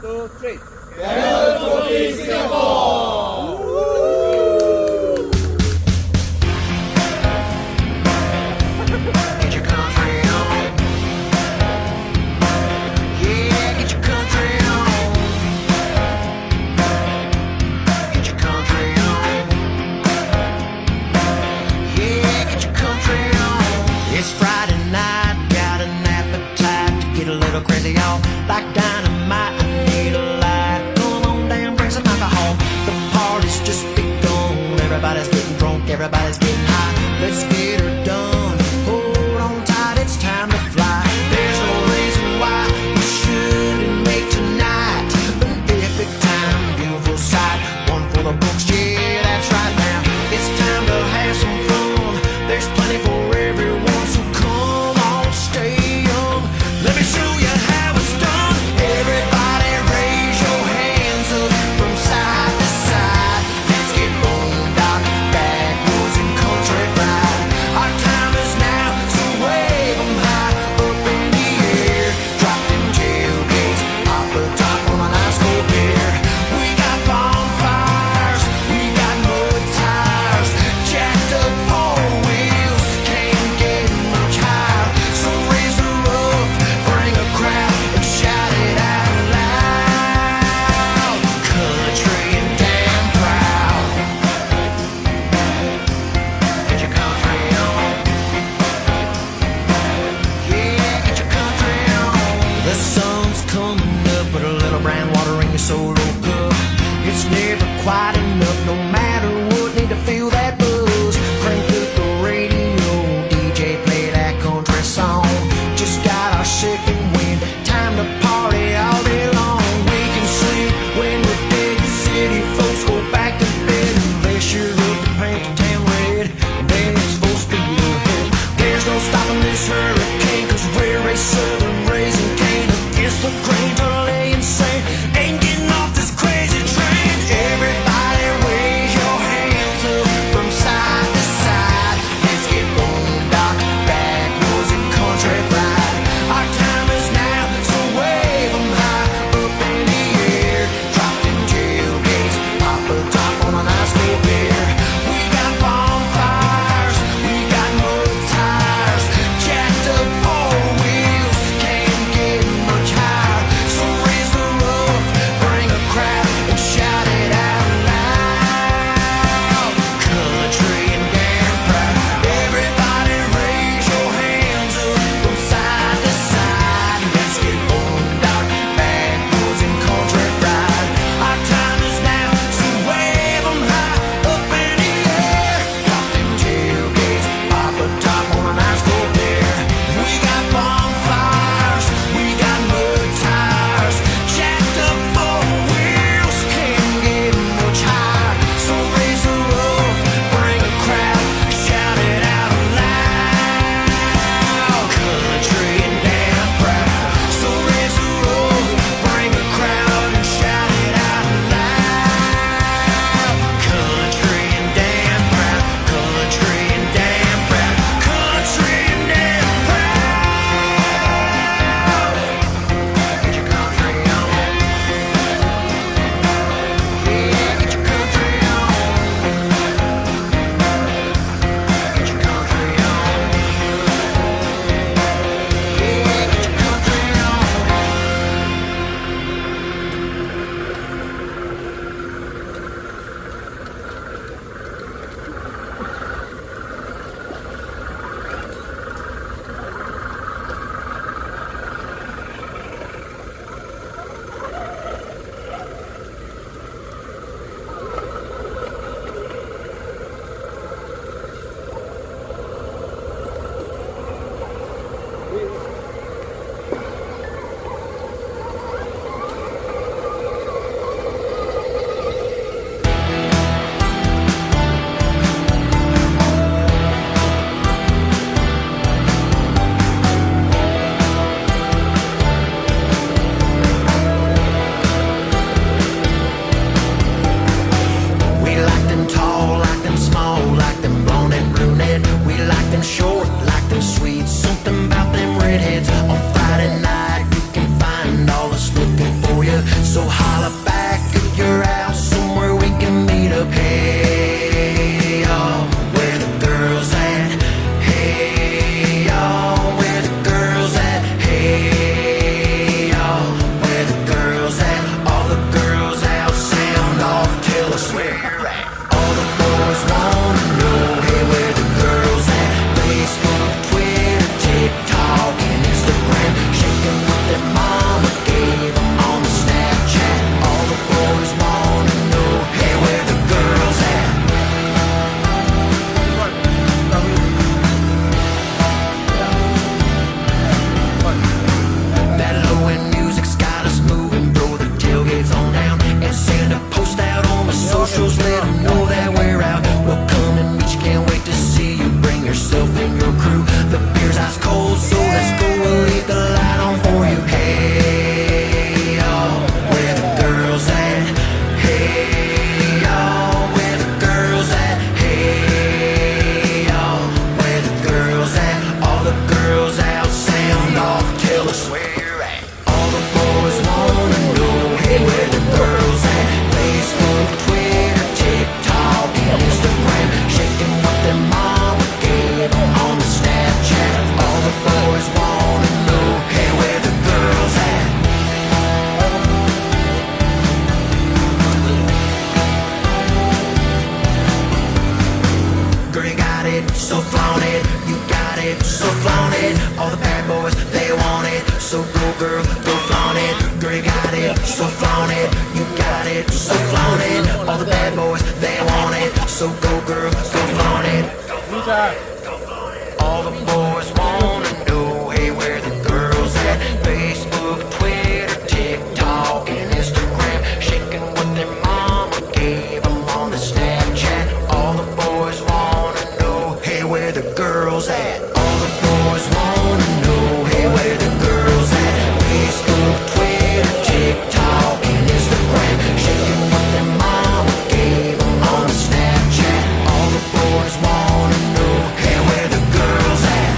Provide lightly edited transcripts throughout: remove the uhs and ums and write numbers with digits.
2, 3. Camel Trophy Singapore! Get your country on. Yeah, get your country on. Get your country on. Yeah, get your country on. It's Friday night, got an appetite to get a little crazy, y'all. Like dynamite, I need a light. Come on down, bring some alcohol. The party's just begun. Everybody's getting drunk, everybody's getting high. Let's get her done. Hold on tight, it's time to fly. There's no reason why we shouldn't make tonight an epic time, beautiful sight, one for the books. Yeah, that's right now. It's time to have some fun. There's plenty for everyone, so come on, stay young. Let me show you how it's done. Everybody raise your hands up from side to side. Let's get boondock, backwoods and countrified. Our time is now, so wave 'em high up in the air. Drop them tailgates, pop a top on a nice cold beer. We got bonfires, we got mud tires, jacked up four wheels, can't get much higher. So raise the roof, bring a crowd and shout it out loud. Country and damn proud. Get your country on. Yeah, get your country on. The sun's coming up, but a little brown water in your solo cup. It's never quite enough, no matter what, need to feel that buzz. Crank up the radio, DJ play that country song. Just got our second wind, time to party all day long. We can sleep when we're dead, city folks go back to bed. They sure up to paint the town red, and then it's full speed ahead. There's no stopping this hurricane, 'cause we're a southern raising cane against the grain to lay insane. Ain't getting off this crazy train. Everybody raise your So holla back if you're out somewhere we can meet up. Hey, y'all, where the girls at? Hey, y'all, where the girls at? Hey, y'all, where the girls at? All the girls out, sound off, tell us where you're at. All the boys wanna know, hey, where the girls at? Facebook, Twitter, TikTok, and Instagram, shaking what their mama gave them on the Snapchat. All the boys wanna know, hey, where the girls at? That low-end music's got us moving, throw the tailgates on down, and send a post out on the socials, let them know that we're out. We'll come and meet you, can't wait to see you. Bring yourself and your crew. The beer's ice cold, so let's go. We'll leave the light on for you. Hey, y'all, where the girls at? Hey, y'all, where the girls at? Hey, y'all, where the girls at? All the girls out, sound off, tell us where you're at. All the boys wanna know, hey, where the girls at? Facebook, Twitter, TikTok, and Instagram, shaking what their mama gave them on the Snapchat. All the boys wanna know, hey, where the girls at? Girl, you got it, so flaunt it. You got it, so flaunt it. All the bad boys, they want it. So go, girl, go flaunt it. Girl, you got it, so flaunt it. You got it, so flaunt it. All the bad boys, they want it. So go, girl, go flaunt it. All the boys wanna know, hey, where the girls at? Facebook, Twitter, TikTok, and Instagram, shaking what their mama gave them on the Snapchat. All the boys wanna know, hey, where the girls at? All the boys wanna know, hey, where the girls at? Facebook, Twitter, TikTok, and Instagram, shaking what their mama gave them on the Snapchat. All the boys wanna know, hey, where the girls at?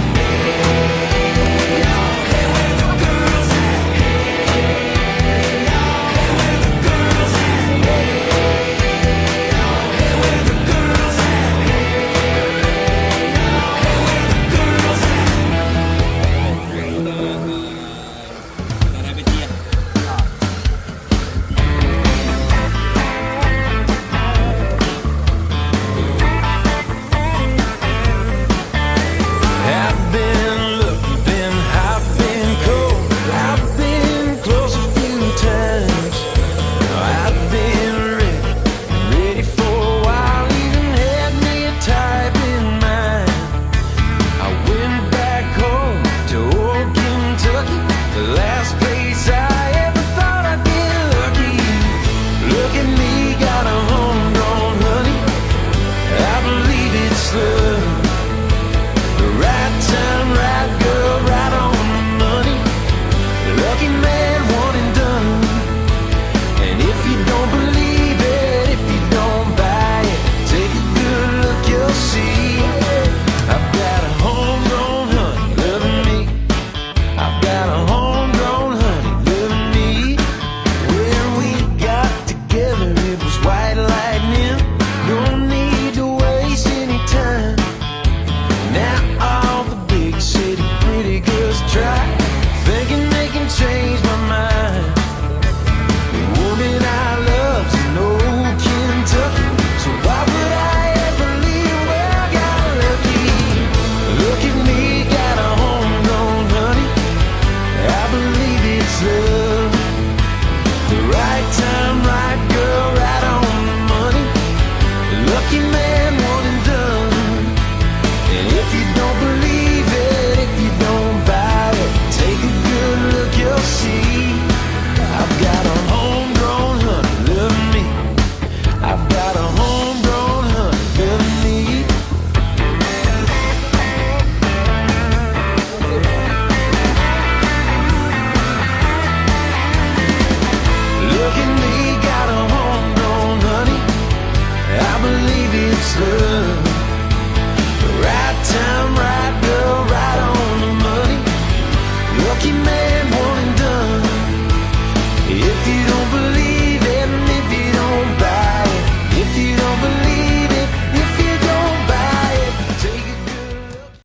don't believe